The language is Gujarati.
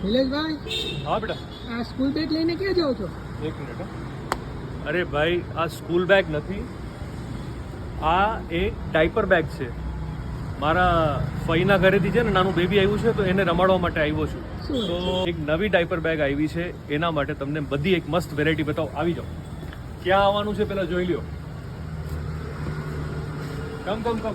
નિલેશભાઈ, હા બેટા, આ સ્કૂલ બેગ લઈને ક્યાં જાઓ છો? એક મિનિટ હો. અરે ભાઈ, આ સ્કૂલ બેગ નથી, આ એક ડાયપર બેગ છે. મારા ફઈના ઘરેથી છે ને નાનું બેબી આવ્યું છે, તો એને રમાડવા માટે આવ્યો છું. શું તો એક નવી ડાયપર બેગ આવી છે, એના માટે તમને બધી એક મસ્ત વેરાયટી બતાવો. આવી જાઓ. ક્યાં આવવાનું છે પેલા જોઈ લ્યો. કમ કમ કમ.